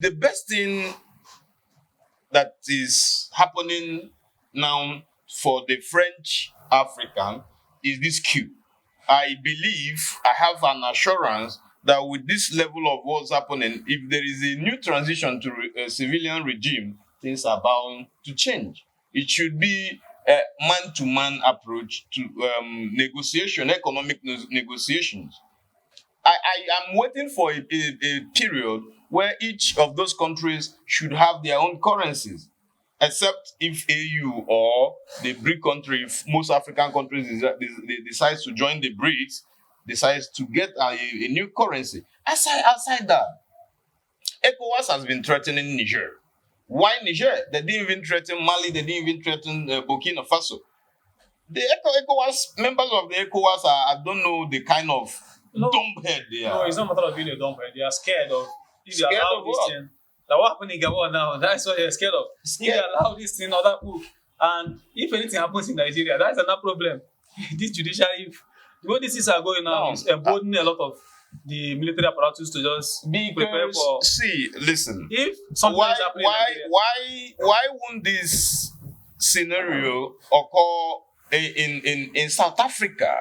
The best thing that is happening now for the French African is this coup. I believe I have an assurance that with this level of what's happening, if there is a new transition to a civilian regime, things are bound to change. It should be a man-to-man approach to negotiation, economic negotiations. I am waiting for a period where each of those countries should have their own currencies, except if AU or the BRIC country, if most African countries they decide to join the BRICS, decides to get a new currency. Aside that, ECOWAS has been threatening Niger. Why Niger? They didn't even threaten Mali. They didn't even threaten Burkina Faso. The ECOWAS members of the ECOWAS are, I don't know the kind of No, dumbhead they no, are. it's not a matter of being a dumb head. They are scared of if they Scared allow of this what? thing. Like what happened in Gabon now, that's what they're scared of. If they Scared. allow this thing or that coup, and if anything happens in Nigeria, that's another problem. This judiciary, the way these things are going now, No. is emboldening a lot of the military apparatus to just prepare Because for. see, listen. If something Why is happening in Nigeria, why won't this scenario occur in South Africa?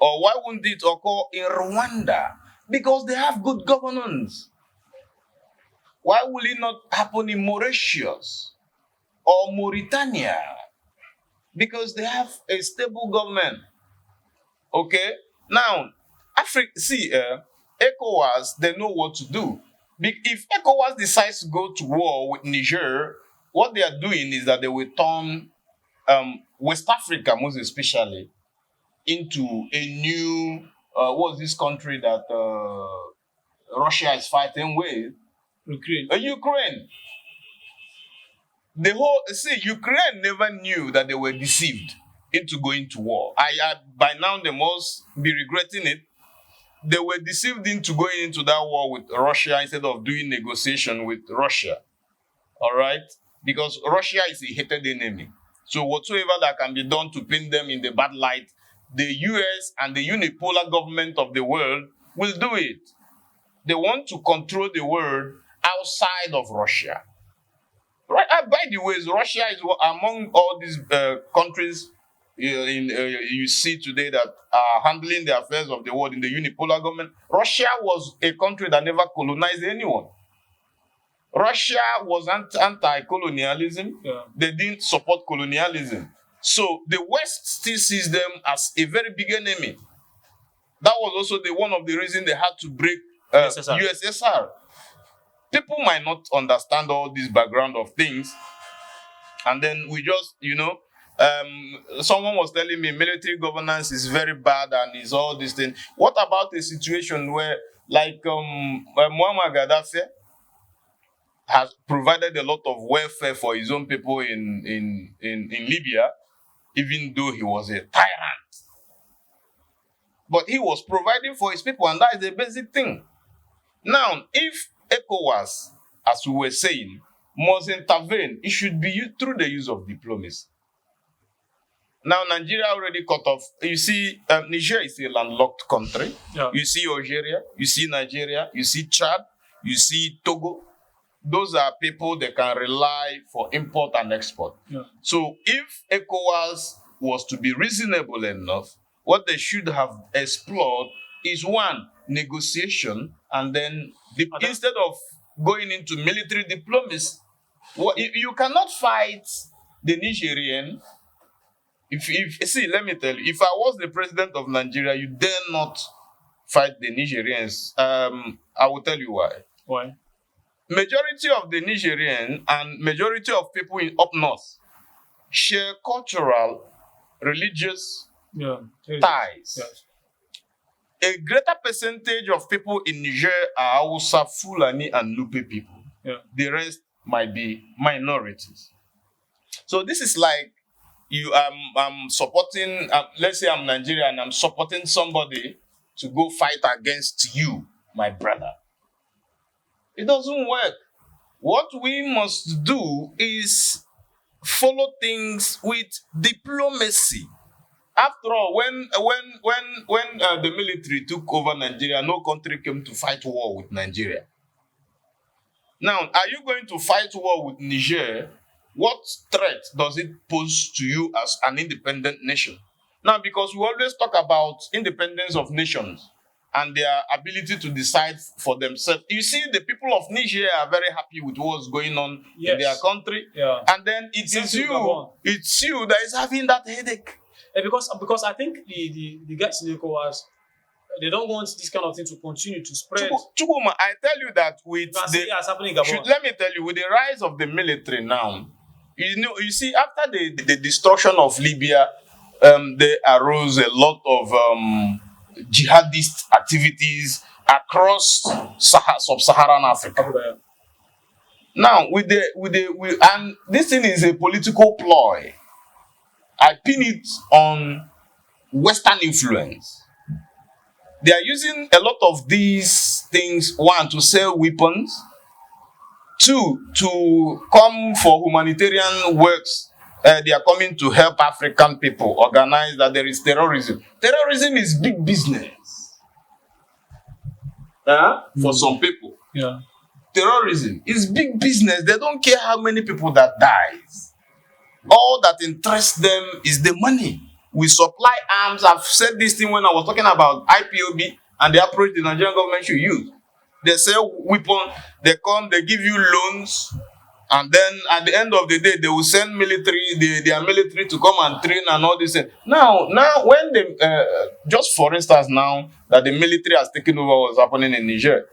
Or why won't it occur in Rwanda? Because they have good governance. Why will it not happen in Mauritius or Mauritania? Because they have a stable government. Okay? Now, Africa, see, ECOWAS, they know what to do. If ECOWAS decides to go to war with Niger, what they are doing is that they will turn West Africa, most especially, into a new, what's this country that Russia is fighting with? Ukraine. Ukraine. Ukraine never knew that they were deceived into going to war. By now they must be regretting it. They were deceived into going into that war with Russia instead of doing negotiation with Russia. All right, because Russia is a hated enemy. So whatsoever that can be done to paint them in the bad light, the US and the unipolar government of the world will do it. They want to control the world outside of Russia. Right. By the way, Russia is among all these countries you see today that are handling the affairs of the world in the unipolar government. Russia was a country that never colonized anyone. Russia was anti-colonialism. Yeah. They didn't support colonialism. So the West still sees them as a very big enemy. That was also one of the reasons they had to break USSR. USSR. People might not understand all this background of things, and then we just, someone was telling me military governance is very bad and is all this thing. What about a situation where, like, Muammar Gaddafi has provided a lot of welfare for his own people in Libya, even though he was a tyrant. But he was providing for his people, and that is the basic thing. Now, if ECOWAS, as we were saying, must intervene, it should be through the use of diplomacy. Now, Nigeria already cut off. You see, Niger is a landlocked country. Yeah. You see Algeria, you see Nigeria, you see Chad, you see Togo. Those are people that can rely for import and export. Yeah. So if ECOWAS was to be reasonable enough, what they should have explored is one, negotiation, and then instead of going into military diplomacy, if you cannot fight the Nigerian. Let me tell you, if I was the president of Nigeria, you dare not fight the Nigerians. I will tell you why. Why? Majority of the Nigerian and majority of people up north share cultural, religious ties. Yes. A greater percentage of people in Niger are Hausa, Fulani, and Nupe people. Yeah. The rest might be minorities. So this is like I'm supporting. Let's say I'm Nigerian and I'm supporting somebody to go fight against you, my brother. It doesn't work. What we must do is follow things with diplomacy. After all, when the military took over Nigeria, no country came to fight war with Nigeria. Now, are you going to fight war with Niger? What threat does it pose to you as an independent nation? Now, because we always talk about independence of nations and their ability to decide for themselves. You see, the people of Niger are very happy with what's going on in their Yes. country. Yeah. And then Same thing with Gabon. it's you that is having that headache. Because I think the guys in ECOWAS, they don't want this kind of thing to continue to spread. Chukuma, I tell you that with You can see it has happened in Gabon. let me tell you, with the rise of the military now, you see, after the destruction of Libya, there arose a lot of jihadist activities across sub-Saharan Africa. Now, and this thing is a political ploy. I pin it on Western influence. They are using a lot of these things, one, to sell weapons, two, to come for humanitarian works. They are coming to help African people organize that there is terrorism. Terrorism is big business for some people. Yeah. Terrorism is big business. They don't care how many people that dies. All that interests them is the money. We supply arms. I've said this thing when I was talking about IPOB and the approach the Nigerian government should use. They sell weapons, they come, they give you loans, and then at the end of the day, they will send their military to come and train and all this. Now, when just for instance, now that the military has taken over what's happening in Niger,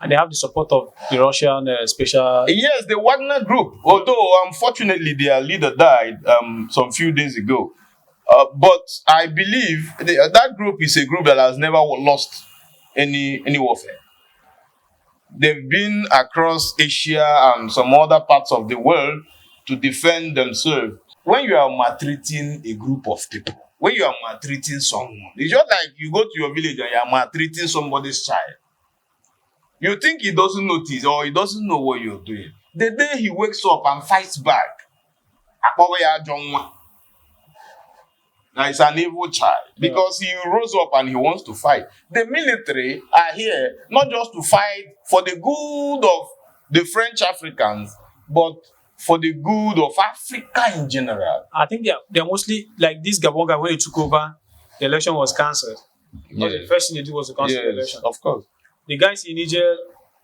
And they have the support of the Russian special. Yes, the Wagner group. Although unfortunately their leader died some few days ago, but I believe that group is a group that has never lost any warfare. They've been across Asia and some other parts of the world to defend themselves. When you are maltreating a group of people, when you are maltreating someone, it's just like you go to your village and you are maltreating somebody's child. You think he doesn't notice or he doesn't know what you're doing. The day he wakes up and fights back, now he's an evil child because he rose up and he wants to fight. The military are here not just to fight for the good of the French Africans, but for the good of Africa in general. I think they're mostly like this Gabon guy when he took over, the election was cancelled. Because the first thing they did was to cancel the election. Of course. The guys in Niger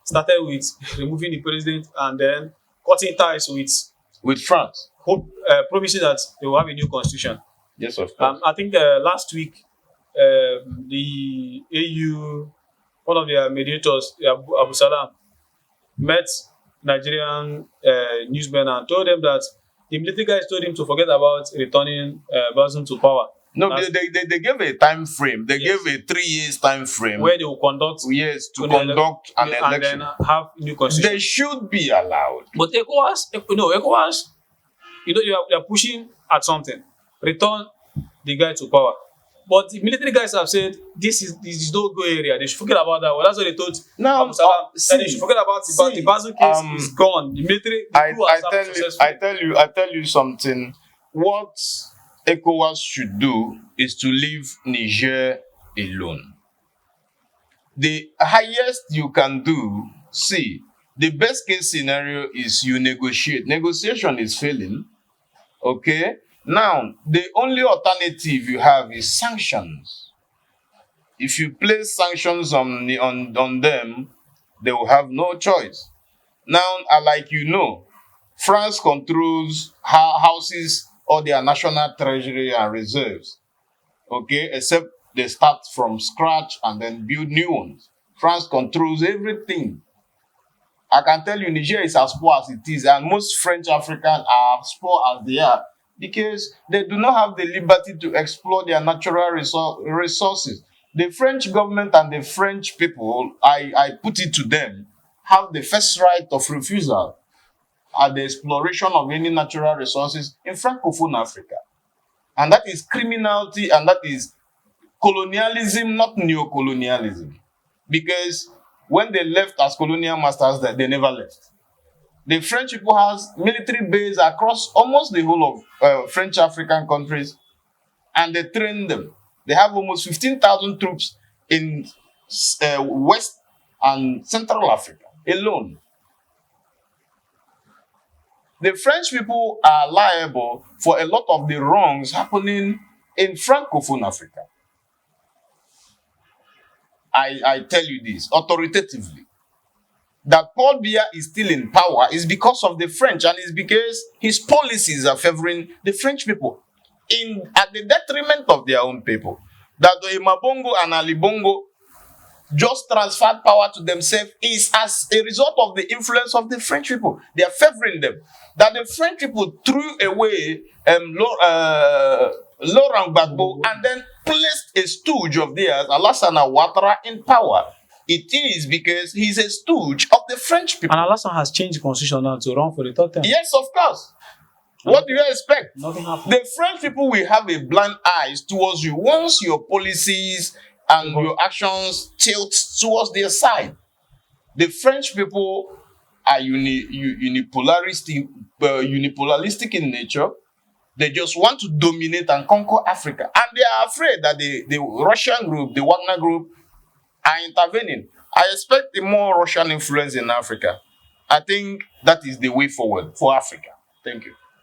started with removing the president and then cutting ties with France, promising that they will have a new constitution. Yes, of course. I think last week, the AU, one of their mediators, Abu Salam, met Nigerian newsmen and told them that the military guys told him to forget about returning Bazoum to power. No, they gave a time frame. They gave a 3 years time frame where they will conduct. Yes, to conduct an election. And then have new constitution. They should be allowed. But ECOWAS, they are pushing at something. Return the guy to power. But the military guys have said this is no go area. They should forget about that one. That's what they told. Now, they should forget about the Bazoum case is gone. The military. I tell you something. What ECOWAS should do is to leave Niger alone. The highest you can do, the best case scenario is you negotiate. Negotiation is failing. Okay? Now, the only alternative you have is sanctions. If you place sanctions on them, they will have no choice. Now, like France controls houses or their national treasury and reserves. Okay, except they start from scratch and then build new ones. France controls everything. I can tell you Niger is as poor as it is, and most French Africans are as poor as they are because they do not have the liberty to explore their natural resources. The French government and the French people, I put it to them, have the first right of refusal at the exploration of any natural resources in Francophone Africa. And that is criminality and that is colonialism, not neo-colonialism. Because when they left as colonial masters, they never left. The French people have military bases across almost the whole of French African countries, and they train them. They have almost 15,000 troops in West and Central Africa alone. The French people are liable for a lot of the wrongs happening in Francophone Africa. I tell you this authoritatively. That Paul Biya is still in power is because of the French, and it's because his policies are favoring the French people at the detriment of their own people. That Mabongo and Ali Bongo just transferred power to themselves is as a result of the influence of the French people. They are favoring them. That the French people threw away Laurent Gbagbo and then placed a stooge of theirs, Alassane Ouattara, in power. It is because he's a stooge of the French people. And Alassane has changed the constitution now to run for the third term. Yes, of course. What do you expect? Nothing happened. The French people will have a blind eyes towards you once your policies and your actions tilt towards their side. The French people are unipolaristic in nature. They just want to dominate and conquer Africa. And they are afraid that the Russian group, the Wagner group, are intervening. I expect a more Russian influence in Africa. I think that is the way forward for Africa. Thank you.